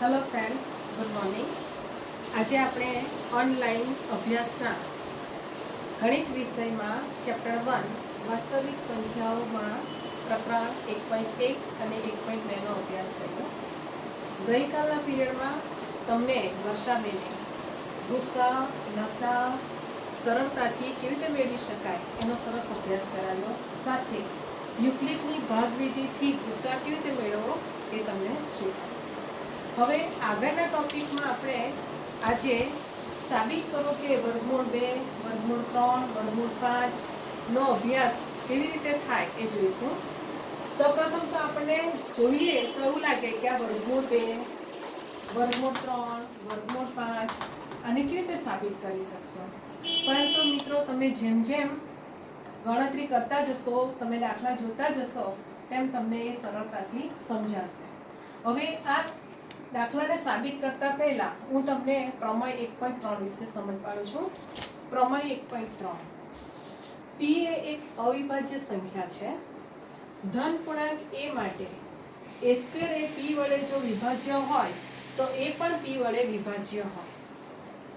Hello friends, good morning. આજે આપણે online અભ્યાસના ગણિત વિષયમાં ચેપ્ટર 1 વાસ્તવિક સંખ્યાઓમાં પ્રકરણ 1.1 અને 1.2નો અભ્યાસ કર્યો. ગઈકાલના પીરિયડમાં તમને વર્ષાબેને ગુસા, લસા સરળતાથી કેવી રીતે મેળવી શકાય એનો સરસ અભ્યાસ કરાવ્યો. સાથે યુક્લિડની ભાગવિધિથી ગુસા કેવી રીતે મેળવવો એ તમને શીખવ્યું. હવે આગળના ટોપિકમાં આપણે આજે સાબિત કરો કે વર્ગમૂળ 2, વર્ગમૂળ 3, વર્ગમૂળ 5નો અભ્યાસ કેવી રીતે થાય એ જોઈશું. સૌપ્રથમ તો આપણને જોઈએ તો એવું લાગે કે આ વર્ગમૂળ 2, વર્ગમૂળ 3, વર્ગમૂળ 5 આને કેવી રીતે સાબિત કરી શકશો. પરંતુ મિત્રો, તમે જેમ જેમ ગણતરી કરતા જશો, તમે દાખલા જોતા જશો, તેમ તમને એ સરળતાથી સમજાશે. હવે આ દાખલાને સાબિત કરતા પહેલા હું તમને પ્રમેય 1.3 વિશે સમજ પાડું છું. પ્રમેય 1.3. પી એ એક અવિભાજ્ય સંખ્યા છે. ધન પૂર્ણાંક એ માટે એ સ્ક્વેર એ પી વડે જો વિભાજ્ય હોય તો એ પણ પી વડે વિભાજ્ય હોય.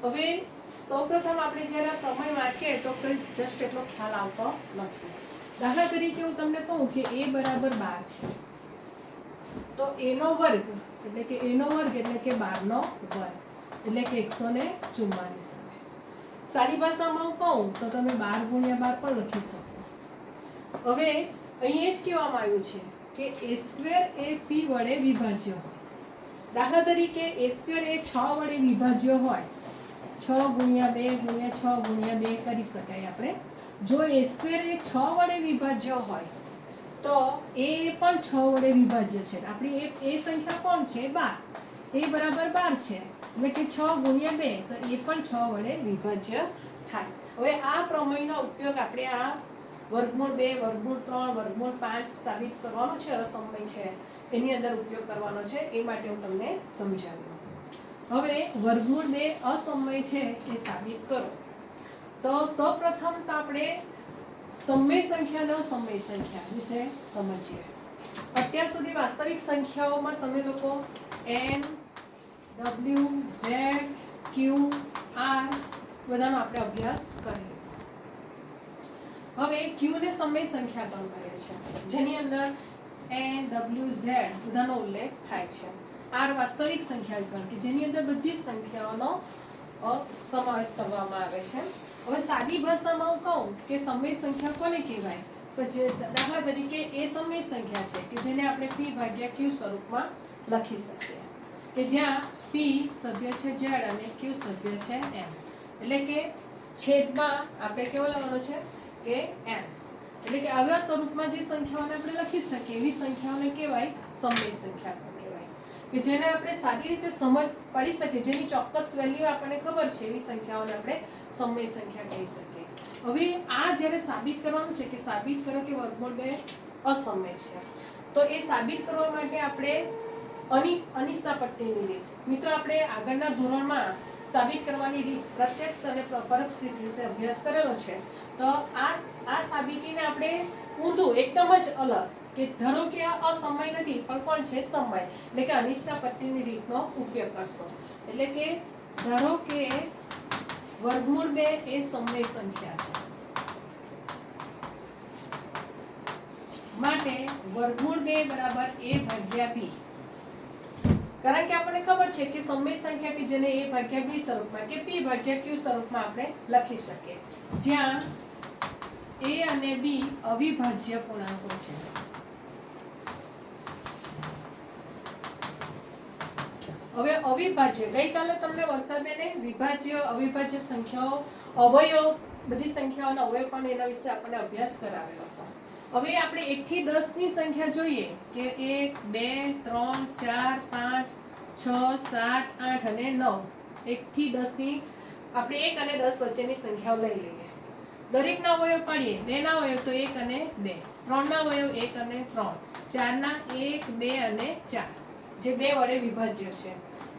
હવે સૌપ્રથમ આપણે જ્યારે આ પ્રમેય વાંચીએ તો કંઈ જસ્ટ એટલો ખ્યાલ આવતો નથી. દાખલા તરીકે હું તમને કહું કે એ બરાબર 12 છે, તો એનો વર્ગ એટલે કે 12નો વર્ગ એટલે કે 144. સાદી ભાષામાં હું કહું તો તમે 12 ગુણ્યા 12 પણ લખી શકો. હવે અહીં જ કહેવામાં આવ્યું છે કે એ સ્ક્વેર એ પી વડે વિભાજ્ય હોય. દાખલા તરીકે એ સ્ક્વેર એ 6 વડે વિભાજ્ય હોય, 6 ગુણ્યા 2 ગુણ્યા 6 ગુણ્યા 2 કરી શકાય આપણે. જો એ સ્ક્વેર એ 6 વડે વિભાજ્ય હોય તો એ પણ 6 વડે વિભાજ્ય છે. આપણી એ સંખ્યા કોણ છે? 12. એ બરાબર 12 છે એટલે કે 6 ગુણ્યા 2 તો એ પણ 6 વડે વિભાજ્ય થાય. હવે આ પ્રમેયનો ઉપયોગ આપણે આ વર્ગમૂળ 2, વર્ગમૂળ 3, વર્ગમૂળ 5 સાબિત કરવાનો છે, અસમય છે એની અંદર ઉપયોગ કરવાનો છે. એ માટે હું તમને સમજાવ્યું. હવે વર્ગમૂળ 2 અસમય છે એ સાબિત કરો. તો સૌપ્રથમ તો આપણે સમય સંખ્યાનો સમય સંખ્યા વિશે સમજીએ. અત્યાર સુધી વાસ્તવિક સંખ્યાઓમાં તમે લોકો n, w, z, q, r બધાનો આપણે અભ્યાસ કરી લીધો. હવે q ને સમય સંખ્યા ગણ કરે છે, જેની અંદર n, w, z બધાનો ઉલ્લેખ થાય છે. r વાસ્તવિક સંખ્યા ગણ કે જેની અંદર બધી સંખ્યાઓનો સમાવેશ કરવામાં આવે છે. હવે સાદી ભાષામાં હું કહું કે સમય સંખ્યા કોને કહેવાય? તો જે દાખલા તરીકે એ સમય સંખ્યા છે કે જેને આપણે p ભાગ્યા q સ્વરૂપમાં લખી શકીએ, કે જ્યાં p સભ્ય છે z અને q સભ્ય છે m. એટલે કે છેદમાં આપણે કેવો લખવાનો છે કે m. એટલે કે આવા સ્વરૂપમાં જે સંખ્યાઓને આપણે લખી શકીએ એવી સંખ્યાઓને કહેવાય સમય સંખ્યા કહેવાય, કે જેને આપણે સાદી રીતે સમજ પડી શકે, જેની ચોક્કસ વેલ્યુ આપણને ખબર છે એવી સંખ્યાઓને આપણે સમય સંખ્યા કહી શકીએ. હવે આ જ્યારે સાબિત કરવાનું છે કે સાબિત કરો કે વર્ગમૂળ 2 અસમય છે, તો એ સાબિત કરવા માટે આપણે અનિષ્ટા પટ્ટીની રીત, મિત્રો આપણે આગળના ધોરણમાં સાબિત કરવાની રીત પ્રત્યક્ષ અને પરોક્ષ રીત વિશે અભ્યાસ કરેલો છે. તો આ સાબિતીને આપણે ઊંધું એકદમ જ અલગ, કે ધારો કે આ અસમય નથી પણ કોણ છે? સમય. એટલે કે અનિષ્ટા પટ્ટીની રીતનો ઉપયોગ કરશો. એટલે કે ધારો કે વર્ગમૂળ 2 એ સમય સંખ્યા છે, માટે વર્ગમૂળ 2 બરાબર a ભાગ્યા b. કારણ કે આપણને ખબર છે કે સમય સંખ્યા કે જેને a ભાગ્યા b સ્વરૂપમાં કે p ભાગ્યા q સ્વરૂપમાં આપણે લખી શકીએ, જ્યાં a અને b અવિભાજ્ય પૂર્ણાંકો છે. હવે અવિભાજ્ય, ગઈકાલે તમને વરસાદને વિભાજ્ય અવિભાજ્ય સંખ્યાઓ, અવયવ, બધી સંખ્યાઓના અવયવ પણ એના વિશે આપણને અભ્યાસ કરાવેલો હતો. હવે આપણે 1 થી 10 ની સંખ્યા જોઈએ કે 1, 2, 3, 4, 5, 6, 7, 8 અને 9. 1 થી 10 ની આપણે 1 અને 10 વચ્ચેની સંખ્યાઓ લઈ લઈએ. દરેકના અવયવ પાડીએ. 2 ના અવયવ તો 1 અને 2, 3 ના અવયવ 1 અને 3, 4 ના 1, 2 અને 4 જે 2 વડે વિભાજ્ય છે,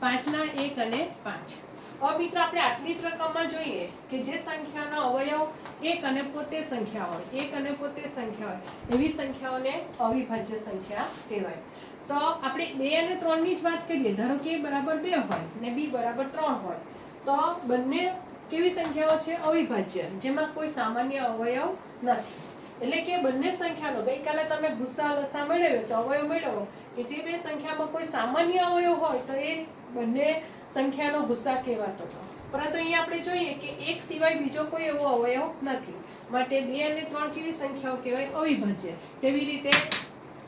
5 ના 1 અને 5. હવે મિત્રો આપણે આટલી જ રકમમાં જોઈએ કે જે સંખ્યાનો અવયવ એક અને પોતે સંખ્યા હોય, એક અને પોતે સંખ્યા હોય એવી સંખ્યાઓને અવિભાજ્ય સંખ્યા કહેવાય. તો આપણે 2 અને 3 ની જ વાત કરીએ. ધારો કે a બરાબર 2 હોય ને b બરાબર 3 હોય તો બંને કેવી સંખ્યાઓ છે? અવિભાજ્ય, જેમાં કોઈ સામાન્ય અવયવ નથી. એટલે કે બંને સંખ્યાનો ગઈકાલે તમે ગુસા લસા મેળવ્યો તો અવયવ મેળવો કે જે બે સંખ્યામાં કોઈ સામાન્ય અવયવ હોય તો એ બંને સંખ્યાનો ગુસા કહેવાતો હતો. પરંતુ અહીંયા આપણે જોઈએ કે એક સિવાય બીજો કોઈ એવો અવયવ નથી, માટે 2 અને 3 કેવી સંખ્યાઓ કહેવાય? અવિભાજ્ય. તેવી રીતે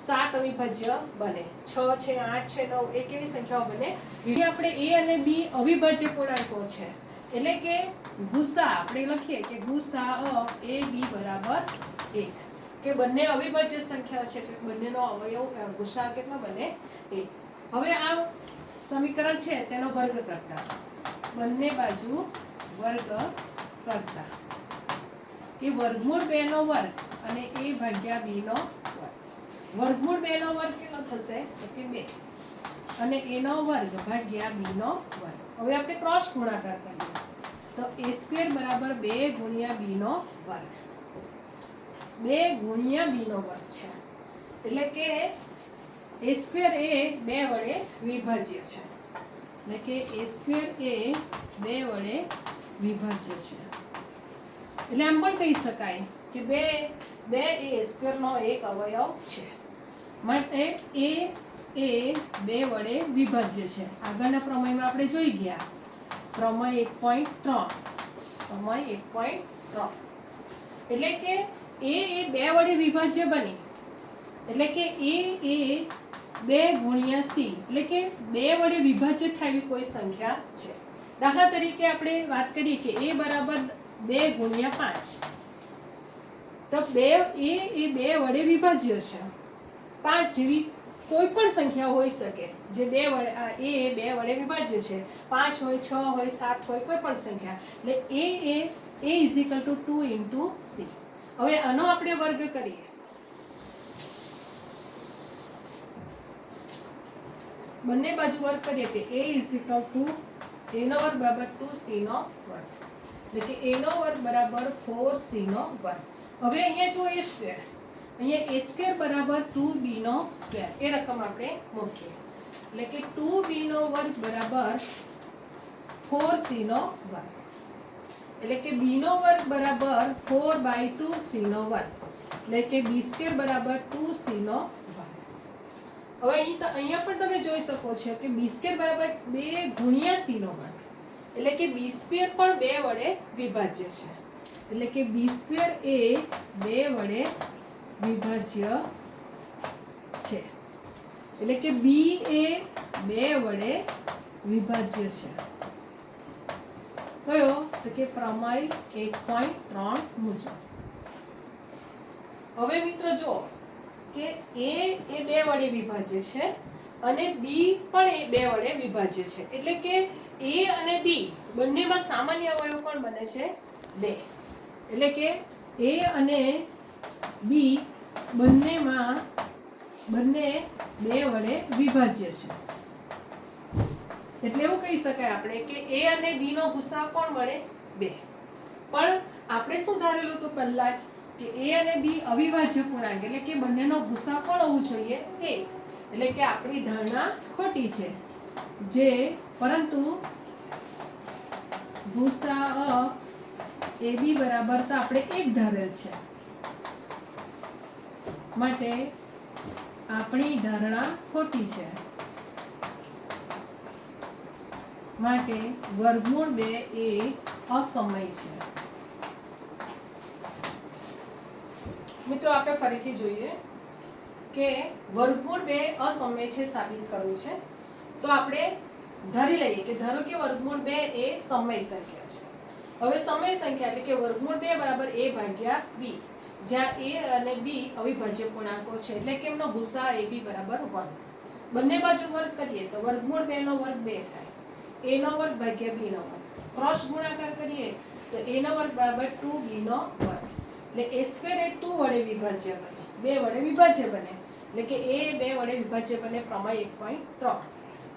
7 અવિભાજ્ય બને, 6 છે, 8 છે, 9 એ કેવી સંખ્યાઓ બને? આપણે a અને b અવિભાજ્ય પૂર્ણાંકો છે, એટલે કે ગુસા આપણે લખીએ કે ગુસા a b બરાબર 1, કે બંને અવિભાજ્ય સંખ્યા છે એટલે બંનેનો અવયવ ગુસા કેટલો બને? 1. હવે આ સમીકરણ છે તેનો વર્ગ કરતા, બંને બાજુ વર્ગ કરતા કે વર્ગમૂળ 2 નો વર્ગ અને a ભાગ્યા b નો વર્ગ. વર્ગમૂળ 2 નો વર્ગ કેટલો થશે? તો કે 2 અને a નો વર્ગ ભાગ્યા b નો વર્ગ. હવે આપણે ક્રોસ ગુણાકાર કરીએ તો a² બરાબર 2 ગુણ્યા b નો વર્ગ, 2 ગુણ્યા b નો વર્ગ છે, એટલે કે a² એ 2 વડે વિભાજ્ય છે, એટલે કે a² એ 2 વડે વિભાજ્ય છે. એટલે આમ પણ કહી શકાય કે 2 એ a² નો એક અવયવ છે, માટે a એ 2 વડે વિભાજ્ય છે. આગળના પ્રમેયમાં આપણે જોઈ ગયા, પ્રમેય 1.3, પ્રમેય 1.3, એટલે કે a એ 2 વડે વિભાજ્ય બની, એટલે કે a એ 2 ગુણ્યા c, એટલે કે 2 વડે વિભાજ્ય થાય કોઈ સંખ્યા છે. દાખલા તરીકે આપણે વાત કરીએ કે a બરાબર 2 ગુણ્યા 5, તો a એ 2 વડે વિભાજ્ય છે. 5 જેવી કોઈ પણ સંખ્યા હોઈ શકે જે 2 વડે a એ 2 વડે વિભાજ્ય છે. 5 હોય, 6 હોય, 7 હોય, કોઈ પણ સંખ્યા, એટલે a = 2 * c. હવે આનો આપણે વર્ગ કરીએ, બંને બાજુ વર્ગ કરીએ કે a નો વર્ગ બરાબર 2c નો વર્ગ, એટલે કે a નો વર્ગ બરાબર 4c નો વર્ગ. હવે અહીંયા જો a², અહીંયા a² બરાબર 2b નો સ્ક્વેર, એ રકમ આપણે મૂકીએ, એટલે કે 2b નો વર્ગ બરાબર 4c નો વર્ગ, એટલે કે b નો વર્ગ બરાબર 4/2c નો વર્ગ, એટલે કે b² બરાબર 2c નો વર્ગ. હવે અહીંયા પણ તમે જોઈ શકો છો કે b² બરાબર 2 ગુણ્યા c નો વર્ગ, એટલે કે b² પણ 2 વડે વિભાજ્ય છે, એટલે કે b² એ 2 વડે વિભાજ્ય છે, એટલે કે b એ 2 વડે વિભાજ્ય છે. કયો? તો કે પ્રમેય 1.3 મુજબ. હવે મિત્રો જો કે a એ 2 વડે વિભાજ્ય છે અને b પણ એ 2 વડે વિભાજ્ય છે, એટલે કે a અને b બંનેમાં સામાન્ય અવયવ કોણ બને છે? 2, એટલે કે a અને b બંને 2 વડે વિભાજ્ય છે. એટલે એવું કહી શકાય આપણે કે a અને b નો ગુસા કોણ મળે? 2. પણ આપણે શું ધારેલું હતું પહેલા જ કે a અને b અવિભાજ્ય પૂર્ણાંક, એટલે કે બંનેનો ગુસા કોણ હોવું જોઈએ? 1. એટલે કે આપણી ધારણા ખોટી છે, પરંતુ ગુસા ab બરાબર તો આપણે 1 ધારેલ છે, માટે આપણી ધારણા ખોટી છે, માટે વર્ગમૂળ 2 એ અસમય છે. મિત્રો આપણે ફરીથી જોઈએ કે વર્ગમૂળ 2 અસમય છે સાબિત કરવું છે, તો આપણે ધારી લઈએ કે ધારો કે વર્ગમૂળ 2 એ સમય સંખ્યા છે. હવે સમય સંખ્યા એટલે કે વર્ગમૂળ 2 બરાબર a ભાગ્યા b, જ્યાં a અને b અવિભાજ્ય પૂર્ણાંકો છે, એટલે કે એમનો ગુસા ab બરાબર 1. બંને બાજુ વર્ગ કરીએ તો વર્ગમૂળ 2 નો વર્ગ 2 થાય, a નો વર્ગ ભાગ્યા b નો વર્ગ. ક્રોસ ગુણાકાર કરીએ તો a નો વર્ગ બરાબર 2b નો વર્ગ, એટલે a² એ 2 વડે વિભાજ્ય બને, 2 વડે વિભાજ્ય બને, એટલે કે a 2 વડે વિભાજ્ય બને પ્રમેય 1.3.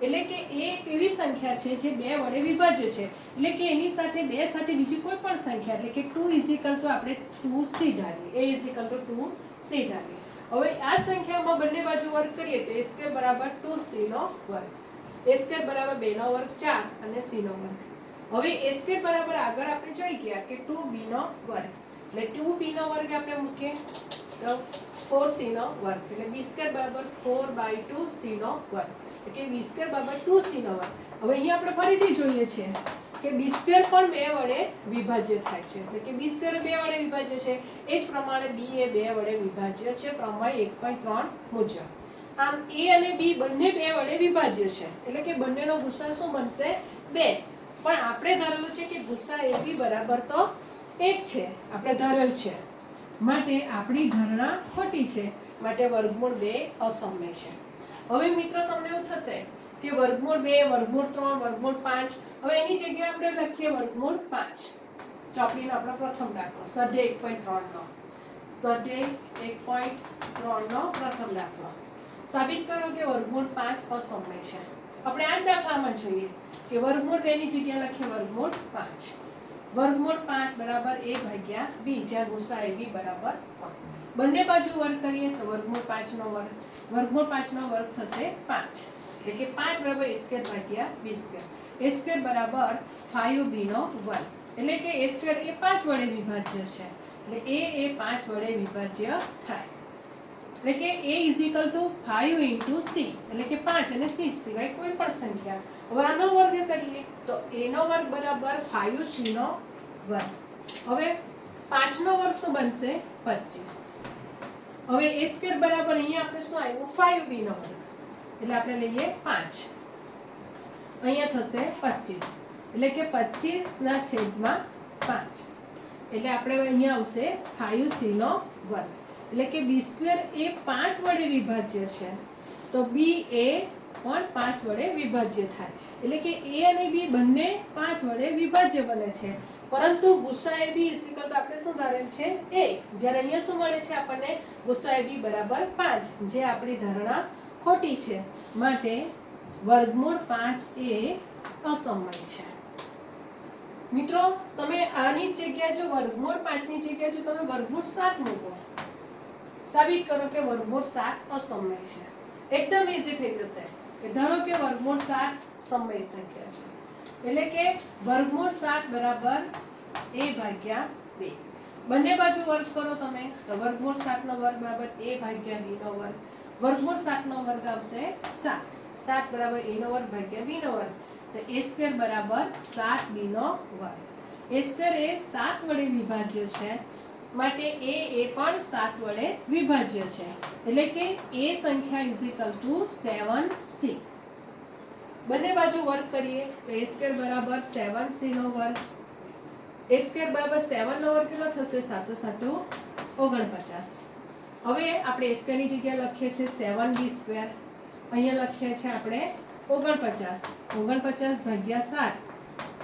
એટલે કે a એક એવી સંખ્યા છે જે 2 વડે વિભાજ્ય છે, એટલે કે એની સાથે 2 સાથે બીજી કોઈ પણ સંખ્યા, એટલે કે 2 = આપણે 2c ધારીએ, a = 2c ધારીએ. હવે આ સંખ્યામાં બંને બાજુ વર્ગ કરીએ તો a સ્ક્વેર બરાબર 2c નો વર્ગ, a સ્ક્વેર બરાબર 2 નો વર્ગ 4 અને c નો વર્ગ. હવે a સ્ક્વેર બરાબર આગળ આપણે જોઈ ગયા કે 2b નો વર્ગ, એટલે 2b નો વર્ગ આપણે મૂકીએ તો 4c નો વર્ગ, એટલે b સ્ક્વેર બરાબર 4/2c નો વર્ગ, એટલે કે b સ્ક્વેર બરાબર 2c નો વર્ગ. હવે અહીંયા આપણે ફરીથી જોઈએ છે કે b સ્ક્વેર પણ 2 વડે વિભાજ્ય થાય છે, એટલે કે b સ્ક્વેર 2 વડે વિભાજ્ય છે, એ જ પ્રમાણે b એ 2 વડે વિભાજ્ય છે પ્રમેય 1.3 મુજબ. આમ a અને b બંને 2 વડે વિભાજ્ય છે, એટલે કે બંનેનો ગુસાઅ શું બનશે 2. પણ આપણે ધારેલું છે કે ગુસાઅ ab બરાબર તો 1 છે, આપણે ધારેલ છે, માટે આપણી ધારણા ખોટી છે, માટે વર્ગમૂળ 2 અસમય છે. હવે મિત્રો તમને એવું થશે કે વર્ગમૂળ 2, વર્ગમૂળ 3, વર્ગમૂળ 5, હવે એની જગ્યાએ આપણે લખીએ વર્ગમૂળ 5. ચોપડીનો આપણો પ્રથમ દાખલો સ્વાધ્યાય 1.3 નો, સ્વાધ્યાય 1.3 નો પ્રથમ દાખલો. સાબિત કરો કે વર્ગમૂળ 5 અસમય છે. આપણે આ દાખલામાં જોઈએ કે વર્ગમૂળ 2 ની જગ્યાએ લખીએ વર્ગમૂળ 5. વર્ગમૂળ 5 બરાબર a/b, જ્યાં ગુસાઅ ab બરાબર 3. બંને બાજુ વર્ગ કરીએ તો વર્ગમૂળ 5 નો વર્ગ, વર્ગમૂળ 5 નો વર્ગ થશે 5, એટલે કે 5 બરાબર a સ્ક્વેર ભાગ્યા b સ્ક્વેર, a સ્ક્વેર બરાબર 5b નો વર્ગ, એટલે કે a સ્ક્વેર એ 5 વડે વિભાજ્ય છે, એટલે a એ 5 વડે વિભાજ્ય થાય, એટલે કે a = 5 * c, એટલે કે 5 અને c સિવાય કોઈ પણ સંખ્યા. હવે આનો વર્ગ કરીએ તો a નો વર્ગ બરાબર 5c નો વર્ગ. હવે 5 નો વર્ગ શું બનશે 25. હવે a સ્ક્વેર બરાબર અહીંયા આપણે શું આવ્યું 5b નો વર્ગ, એટલે આપણે લઈએ 5, અહીંયા થશે 25, એટલે કે 25/5, એટલે આપણે અહીંયા આવશે 5c નો વર્ગ, એટલે કે b સ્ક્વેર એ 5 વડે વિભાજ્ય છે, તો b એ પણ 5 વડે વિભાજ્ય થાય, એટલે કે a અને b બંને 5 વડે વિભાજ્ય બને છે, પરંતુ ગુસાઅ ab = આપણે શું ધારેલ છે 1, જ્યારે અહીંયા શું મળે છે આપણને ગુસાઅ ab બરાબર 5, જે આપણી ધારણા ખોટી છે, માટે વર્ગમૂળ 5 એ અસમય છે. મિત્રો તમે આની જગ્યાએ જો વર્ગમૂળ 5 ની જગ્યાએ જો તમે વર્ગમૂળ 7 મૂકો, સાબિત કરો કે વર્ગમૂળ 7 અસમય છે. એકદમ ઈઝી થઈ જશે કે ધારો કે વર્ગમૂળ 7 સમય સંખ્યા છે, એટલે કે વર્ગમૂળ 7 બરાબર a/2. બંને બાજુ વર્ગ કરો તમે તો વર્ગમૂળ 7 નો વર્ગ બરાબર a/b નો વર્ગ, વર્ગમૂળ 7 નો વર્ગ આવશે 7, 7 બરાબર a નો વર્ગ ભાગ્યા b નો વર્ગ, તો a સ્ક્વેર બરાબર 7b નો વર્ગ. a સ્ક્વેર એ 7 વડે વિભાજ્ય છે, માટે a એ પણ 7 વડે વિભાજ્ય છે, એટલે કે a સંખ્યા = 7c. બંને બાજુ વર્ગ કરીએ તો a સ્ક્વેર બરાબર 7c નો વર્ગ, a સ્ક્વેર બરાબર 7 નો વર્ગ કેટલો થશે 7 × 7 = 49. હવે આપણે a સ્ક્વેર ની જગ્યાએ લખીએ છીએ 7b સ્ક્વેર, અહીંયા લખીએ છીએ આપણે 49, 49/7,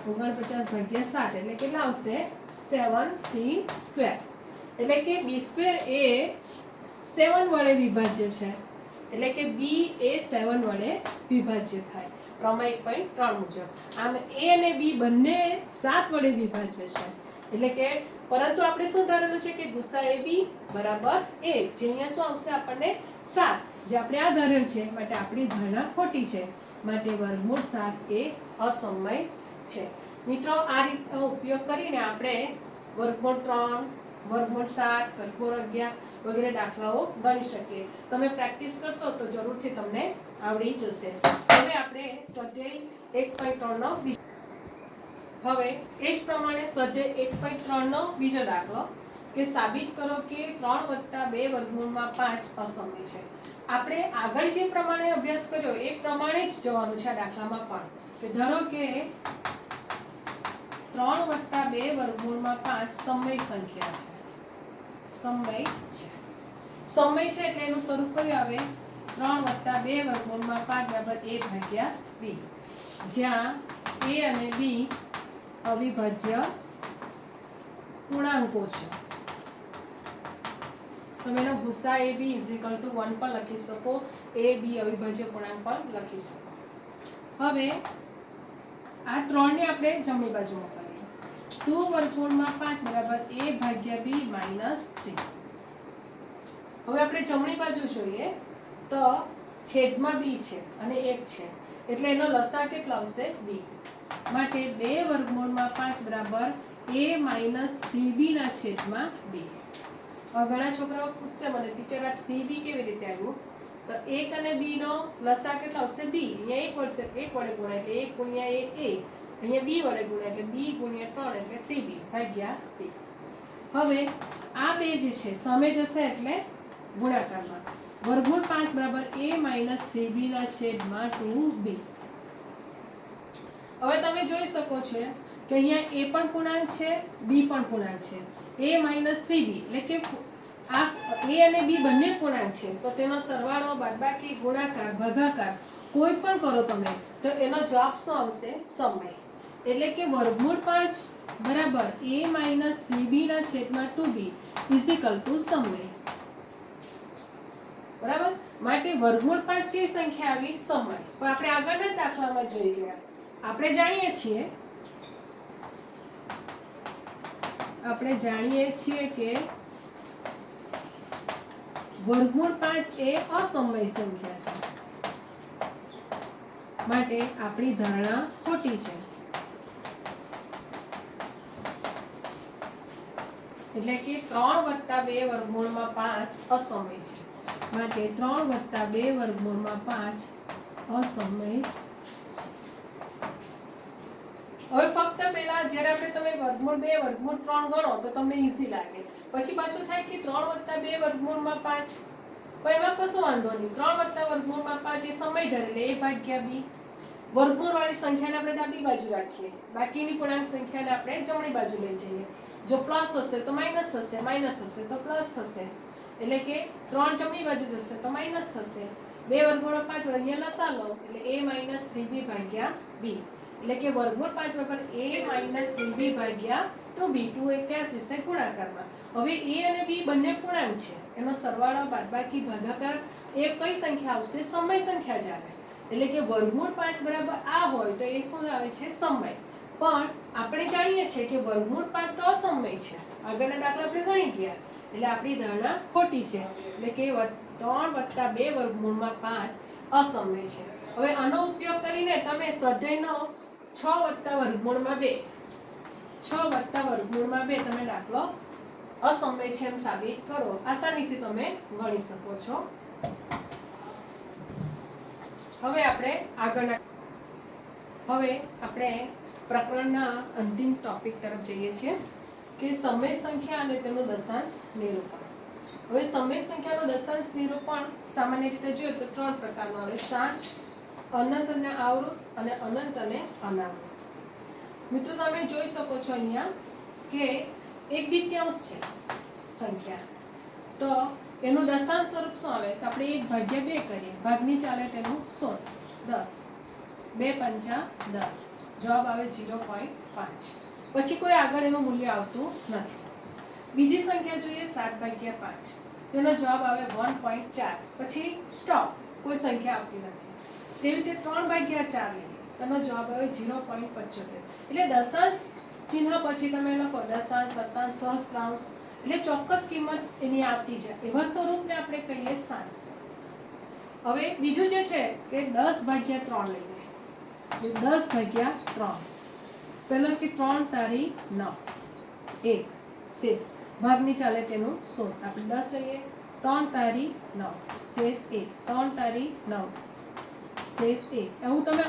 49/7 એટલે કેટલા આવશે 7c સ્ક્વેર, એટલે કે b સ્ક્વેર એ 7 વડે વિભાજ્ય છે, એટલે કે b એ 7 વડે વિભાજ્ય થાય પ્રમેય 1.3 મુજબ. આમ a અને b બંને 7 વડે વિભાજ્ય છે, એટલે કે પરંતુ આપણે શું ધારેલું છે કે ગુસાઅ ab બરાબર 1, જે અહીંયા શું આવશે આપણને 7, જે આપણે આ ધારેલ છે, માટે આપણી ધારણા ખોટી છે, માટે વર્ગમૂળ 7 એ અસમય છે. મિત્રો આ રીતનો ઉપયોગ કરીને આપણે વર્ગમૂળ 3, વર્ગમૂળ 7, વર્ગમૂળ 11 વગેરે દાખલાઓ ગણી શકીએ. તમે પ્રેક્ટિસ કરશો તો જરૂરથી તમને આવડી જશે. હવે આપણે સ્વાધ્યાય 1.3 નો હવે એ જ પ્રમાણે સ્વાધ્યાય 1.3 નો બીજો દાખલો કે સાબિત કરો કે 3 + 2 વર્ગમૂળમાં 5 અસમય છે. આપણે આગળ જે પ્રમાણે અભ્યાસ કર્યો એ પ્રમાણે જ જવાનું છે આ દાખલામાં પણ, કે ધારો કે 3 + 2 વર્ગમૂળમાં 5 સમય સંખ્યા છે, સમય છે, સમય છે એટલે એનું સ્વરૂપ કયું આવે 3 + 2 વર્ગમૂળમાં 5 બરાબર a/b, જ્યાં a અને b અવિભાજ્ય પૂર્ણાંકો છે. તમે એનો ગુસાઅ ab = 1 પણ લખી શકો, a b અવિભાજ્ય પૂર્ણાંક પણ લખી શકો. હવે આ 3 ને આપણે જમણી બાજુ મોકલીએ, 2 વર્ગમૂળમાં 5 બરાબર a/b - 3. હવે આપણે જમણી બાજુ જોઈએ તો છેદમાં b છે અને 1 છે એટલે એનો લસા કેટલો આવશે b. માટે 2 વર્ગમૂળમાં 5 બરાબર a માઇનસ 3b ના છેદમાં b. ઘણા છોકરાઓ પૂછશે મને ટીચર આ 3b કેવી રીતે આવ્યું? તો 1 અને b નો લસા કેટલો આવશે b. અહીંયા 1 વડે ગુણ્યા એટલે 1 ગુણ્યા a. અહીંયા b વડે ગુણ્યા એટલે b ગુણ્યા 3 એટલે 3b ભાગ્યા b. હવે આ બે જે છે સામે જશે એટલે ગુણાકારમાં. વર્ગમૂળ 5 બરાબર a માઇનસ 3b ના છેદમાં 2b. હવે તમે જોઈ શકો છો કે અહીંયા a પણ પૂર્ણાંક છે b પણ પૂર્ણાંક છે. a માઇનસ 3b એટલે કે આ a અને b બંને પૂર્ણાંક છે તો તેનો સરવાળો બાદબાકી ગુણાકાર ભાગાકાર કોઈ પણ કરો તમે તો એનો જવાબ શું આવશે? સમય. એટલે કે વર્ગમૂળ 5 બરાબર a માઇનસ 3b ના છેદમાં 2b ઇઝ ઇક્વલ ટુ સમય. બરાબર. માટે વર્ગમૂળ 5 કેવી સંખ્યા આવી? સમય. પણ આપણે આગળના દાખલામાં જોઈ ગયા આપણે જાણીએ છીએ કે વર્ગમૂળ 5 એ અસમય સંખ્યા છે માટે આપણી ધારણા ખોટી છે. એટલે કે 3 + 2 વર્ગમૂળમાં 5 અસમય છે માટે 3 + 2 વર્ગમૂળમાં 5 અસમય છે. હવે ફક્ત પહેલા જ્યારે આપણે તમે વર્ગમૂળ 2 વર્ગમૂળ 3 ગણો તો તમને ઈઝી લાગે. પછી પાછું થાય કે 3 + 2 વર્ગમૂળમાં 5 પણ એમાં કશો વાંધો નહીં. 3 + વર્ગમૂળમાં 5 એ સમય ધરે એટલે a ભાગ્યા b. વર્ગમૂળ વાળી સંખ્યાને આપણે ડાબી બાજુ રાખીએ બાકીની પૂર્ણાંક સંખ્યાને આપણે જમણી બાજુ લઈ જઈએ. જો પ્લસ હશે તો માઇનસ થશે માઇનસ હશે તો પ્લસ થશે એટલે કે 3 જમણી બાજુ જશે તો માઇનસ થશે. 2 વર્ગમૂળ 5 વડે અહીંયા લસા લો એટલે a માઇનસ 3b ભાગ્યા b. એટલે કે વર્ગમૂળ 5 બરાબર a માઇનસ 3b ભાગ્યા 2b. 2 એ ક્યાં જશે? ગુણાકારમાં. હવે a અને b બંને પૂર્ણાંક છે એનો સરવાળો બાદબાકી ભાગાકાર એ કઈ સંખ્યા આવશે? સમય સંખ્યા જ આવે. એટલે કે વર્ગમૂળ 5 બરાબર આ હોય તો એ શું આવે છે? સમય. પણ આપણે જાણીએ છીએ કે વર્ગમૂળ 5 તો અસમય છે. આગળના દાખલા આપણે ગણી ગયા એટલે આપણી ધારણા ખોટી છે. એટલે કે 3 + 2 વર્ગમૂળમાં 5 અસમય છે. હવે આનો ઉપયોગ કરીને તમે સ્વાધ્યાયનો 6 + વર્ગમૂળમાં 2 તમે દાખલો અસમય છે એમ સાબિત કરો. આસાનીથી તમે ગણી શકો છો. હવે આપણે પ્રકરણના અંતિમ ટોપિક તરફ જઈએ છીએ કે સમય સંખ્યા અને તેનું દશાંશ નિરૂપણ. હવે સમય સંખ્યાનું દશાંશ નિરૂપણ સામાન્ય રીતે જોઈએ તો 3 પ્રકારનું આવે: શાંત, અનંત અને આવૃત અને અનંત અને અનાવૃત. મિત્રો તમે જોઈ શકો છો અહીંયા કે 1/2 છે સંખ્યા તો એનું દશાંશ સ્વરૂપ શું આવે? તો આપણે 1/2 કરીએ ભાગની ચાલે તેનું 100 10 2 × 10 જવાબ આવે 0.5. પછી કોઈ આગળ એનું મૂલ્ય આવતું નથી. બીજી સંખ્યા જોઈએ 7/5 તેનો જવાબ આવે 1.4. પછી સ્ટોપ, કોઈ સંખ્યા આવતી નથી. તેવી રીતે 3/4 લઈએ તેનો જવાબ આવે 0.75. એટલે દશાંશ ચિહ્ન પછી તમે લખો દશાંશ, શતાંશ, સહસ્ત્રાંશ એટલે ચોક્કસ કિંમત એની આવતી જાય એવા સ્વરૂપને આપણે કહીએ સાંશ. હવે બીજું જે છે કે 10/3 લઈએ. 10/3 પહેલો કે 3 તારી 9 1 શેષ ભાગની ચાલે તેનું 16. આપણે 10 લઈએ 3 તારી 9 શેષ 1 3 તારી 9 શેષ 1. એવું તમે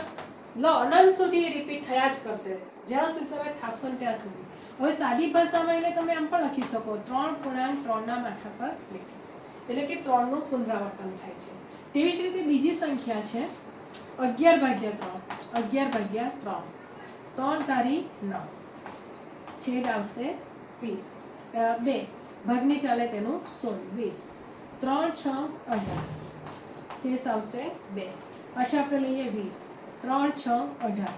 લો અનંત સુધી રિપીટ થયા જ કરશે જ્યાં સુધી તમે થાકશો ને ત્યાં સુધી. હવે સાદી ભાષામાં એને તમે આમ પણ લખી શકો 3 ના માથા પર લખી એટલે કે 3 નું પુનરાવર્તન થાય છે. તેવી જ રીતે બીજી સંખ્યા છે 11/3 3 તારી 9 છેદ આવશે 20 2 ભાગની ચાલે તેનું 16 20 3 6 18 શેષ આવશે 2. પાછા આપણે લઈએ 20 3 6 18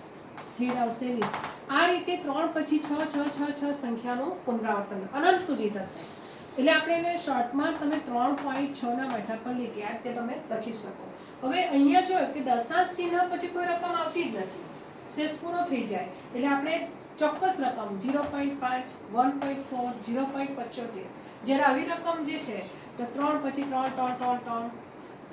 છેદ આવશે 20. આ રીતે 3 પછી 6 6 6 6 સંખ્યાનું પુનરાવર્તન અનંત સુધી થશે. એટલે આપણે એને શોર્ટમાં તમે 3.6 ના માથા પર લીટી આ રીતે તમે લખી શકો. હવે અહીંયા જોયો કે દશાંશ ચિહ્ન પછી કોઈ રકમ આવતી જ નથી, શેષ પૂરો થઈ જાય એટલે આપણે ચોક્કસ રકમ 0.5 1.4 0.75 જ્યારે આવી રકમ જે છે તો તો 3 પછી 3 3 3 3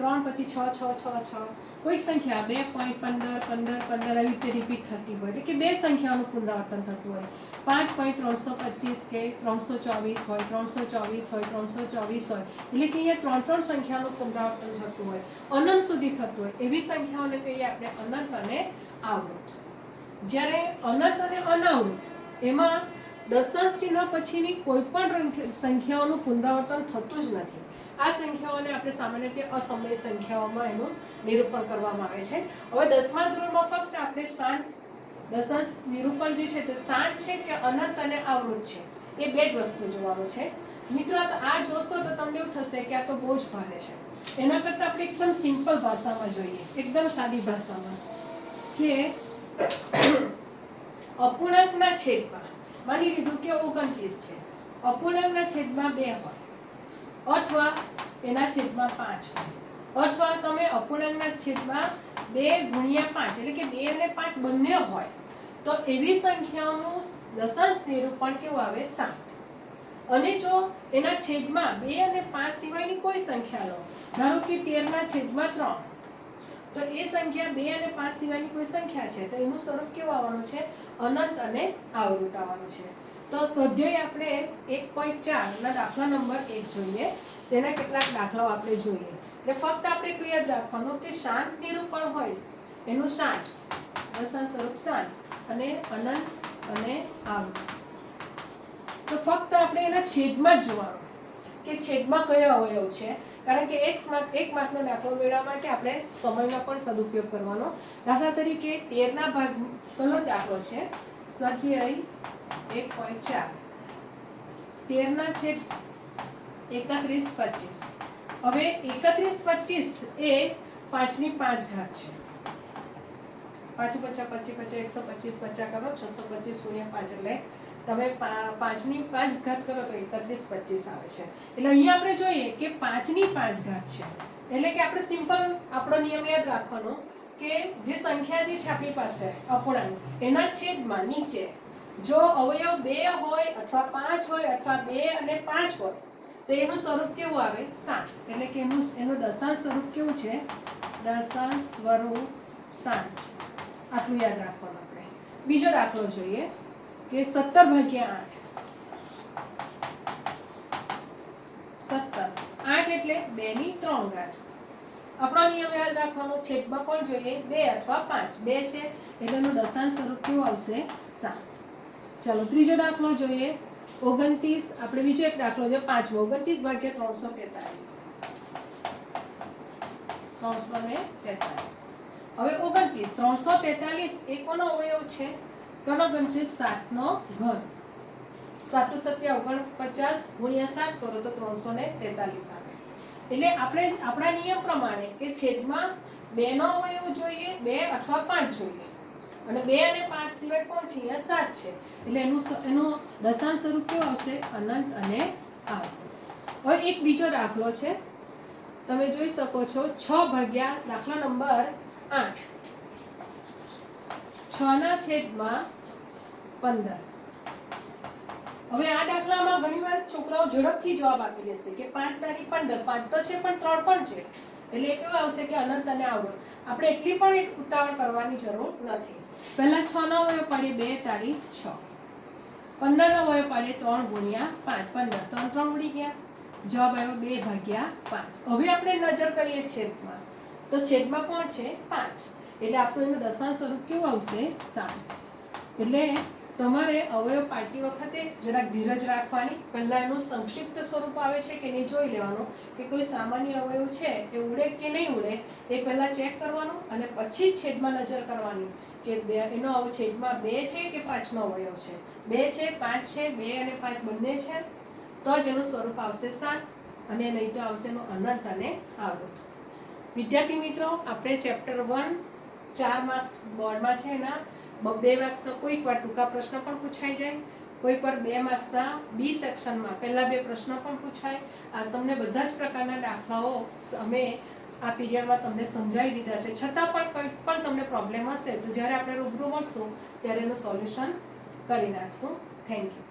3 પછી 6 6 6 6 કોઈક સંખ્યા 2.15 15 આવી રીતે રિપીટ થતી હોય એટલે કે બે સંખ્યાઓનું પુનરાવર્તન થતું હોય 5.325 કે 324 હોય 324 હોય 324 હોય એટલે કે અહીંયા ત્રણ ત્રણ સંખ્યાનું પુનરાવર્તન થતું હોય અનંત સુધી થતું હોય એવી સંખ્યાઓને કહીએ આપણે અનંત અને આવૃત. જ્યારે અનંત અને અનાવૃત એમાં દશાંશ ચિહ્ન પછીની કોઈ પણ સંખ્યાઓનું પુનરાવર્તન થતું જ નથી. આ સંખ્યાઓને આપણે સામાન્ય રીતે અસમય સંખ્યાઓમાં એનું નિરૂપણ કરવામાં આવે છે. હવે 10મા ધોરણમાં ફક્ત આપણે દશાંશ નિરૂપણ જે છે તે શાંત છે કે અનંત અને આવૃત છે એ બે જ વસ્તુ જોવાનું છે. મિત્રો આ જોશો તો તમને એવું થશે કે આ તો બહુ જ ભારે છે. એના કરતાં આપણે એકદમ સિમ્પલ ભાષામાં જોઈએ, એકદમ સાદી ભાષામાં કે અપૂર્ણાંકના છેદમાં માની લીધું કે 29 છે, અપૂર્ણાંકના છેદમાં 2 હોય અથવા એના છેદમાં 5 હોય અથવા તમે અપૂર્ણાંકના છેદમાં 2 ગુણ્યા 5 એટલે કે 2 અને 5 બંને હોય તો એવી સંખ્યાઓનું દશાંશ નિરૂપણ કેવું આવે 7. અને જો એના છેદમાં 2 અને 5 સિવાયની કોઈ સંખ્યા લો, ધારો કે 13 ના છેદમાં 3 તો એ સંખ્યા 2 અને 5 સિવાયની કોઈ સંખ્યા છે તો એનું સ્વરૂપ કેવું આવવાનું છે? અનંત અને આવૃત આવવાનું છે. તો સ્વાધ્યાય આપણે 1.4 ના દાખલા નંબર 1 જોઈએ. તેના કેટલાક દાખલાઓ આપણે જોઈએ. એટલે ફક્ત આપણે એટલું યાદ રાખવાનું કે શાંત નિરૂપણ હોય એનું શાંત દશાંશ સ્વરૂપ શાંત અને અનંત અને આવૃત. તો ફક્ત આપણે એના છેદમાં જ જોવાનું કે છેદમાં કયા અવયવ છે, કારણ કે એક માર્કનો દાખલો મેળવવા માટે આપણે સમયનો પણ સદુપયોગ કરવાનો. દાખલા તરીકે 13ના ભાગ પહેલો દાખલો છે સ્વાધ્યાય 1.4 13 છેદ 31 25. હવે 31 25 એ 5 ની 5 ઘાત છે. 5 50 25 50 125 50 કરો 625 ગુણ્યા 5 એટલે તમે 5 ની 5 ઘાત કરો તો 31 25 આવે છે. એટલે અહીંયા આપણે જોઈએ કે 5 ની 5 ઘાત છે એટલે કે આપણે સિમ્પલ આપણો નિયમ યાદ રાખવાનો કે જે સંખ્યા જે છે આપણી પાસે અપૂર્ણાંક એના છેદમાં નીચે જો અવયવ 2 હોય અથવા 5 હોય અથવા 2 અને 5 હોય તો એનું સ્વરૂપ કેવું આવે? 7. એટલે કે એનું દશાંશ સ્વરૂપ કેવું છે? દશાંશ સ્વરૂપ 7. આટલું યાદ રાખવાનું આપણે. બીજો દાખલો જોઈએ કે 17/8. 17 8 એટલે 2 ની 3 ઘાત. આપણો નિયમ યાદ રાખવાનો છેદમાં કોણ જોઈએ? 2 અથવા 5. 2 છે એટલે એનું દશાંશ સ્વરૂપ કેવું આવશે? 7. ચાલો ત્રીજો દાખલો જોઈએ 29. આપણે બીજો એક દાખલો છે 5મો 29/343. 343. હવે 29 343 એ કોનો અવયવ છે? કોનો ઘન છે? 7 નો ઘન. 7 7 49 ગુણ્યા 7 કરો તો 343 આવે. એટલે આપણે આપણા નિયમ પ્રમાણે કે છેદમાં 2 નો અવયવ જોઈએ, 2 અથવા 5 જોઈએ અને 2 અને 5 સિવાય કોણ છે? અહીંયા 7 છે. એટલે એનું દશાંશ સ્વરૂપ કેવું આવશે? અનંત અને આવૃત. હવે એક બીજો દાખલો છે તમે જોઈ શકો છો 6 ભાગ્યા દાખલા નંબર 8 6 ના છેદમાં 15. હવે આ દાખલામાં ઘણીવાર છોકરાઓ ઝડપથી જવાબ આપી દેશે કે 5 તારી 15. 5 તો છે પણ 3 પણ છે એટલે કેવું આવશે કે અનંત અને આવૃત. આપણે એટલી પણ ઉતાવળ કરવાની જરૂર નથી. પહેલા 6 નો અવયવ પાડીએ 2 તારી 6. 15 નો અવયવ પાડીએ 3 ગુણ્યા 5 15 3 3 ઉડી ગયા. જવાબ આવ્યો 2/5. હવે આપણે નજર કરીએ છેદમાં તો છેદમાં કોણ છે? 5. એટલે આપણું એનું દશાંશ સ્વરૂપ કેવું આવશે? 7. એટલે તમારે અવયવ પાડતી વખતે જરાક ધીરજ રાખવાની. પહેલા એનું સંક્ષિપ્ત સ્વરૂપ આવે છે કે નહીં જોઈ લેવાનું કે કોઈ સામાન્ય અવયવ છે એ ઉડે કે નહીં ઉડે એ પહેલા ચેક કરવાનું અને પછી જ છેદમાં નજર કરવાની કે એનો છેદમાં 2 છે કે 5 નો અવયવ છે? 2 છે, 5 છે, 2 અને 5 બંને છે તો જ એનું સ્વરૂપ આવશે 7 અને નહીં તો આવશે એનું અનંત અને આવૃત. વિદ્યાર્થી મિત્રો આપણે ચેપ્ટર 1 4 માર્ક્સ બોર્ડમાં છે એના 2 માર્ક્સનો કોઈક વાર ટૂંકા પ્રશ્ન પણ પૂછાઈ જાય, કોઈક વાર 2 માર્ક્સના બી સેક્શનમાં પહેલા 2 પ્રશ્નો પણ પૂછાય. આ તમને બધા જ પ્રકારના દાખલાઓ અમે આ પીરિયડમાં તમને સમજાવી દીધા છે. છતાં પણ કંઈક પણ તમને પ્રોબ્લેમ હશે તો જ્યારે આપણે રૂબરૂ મળશું ત્યારે એનું સોલ્યુશન કરી નાખશું. Thank you.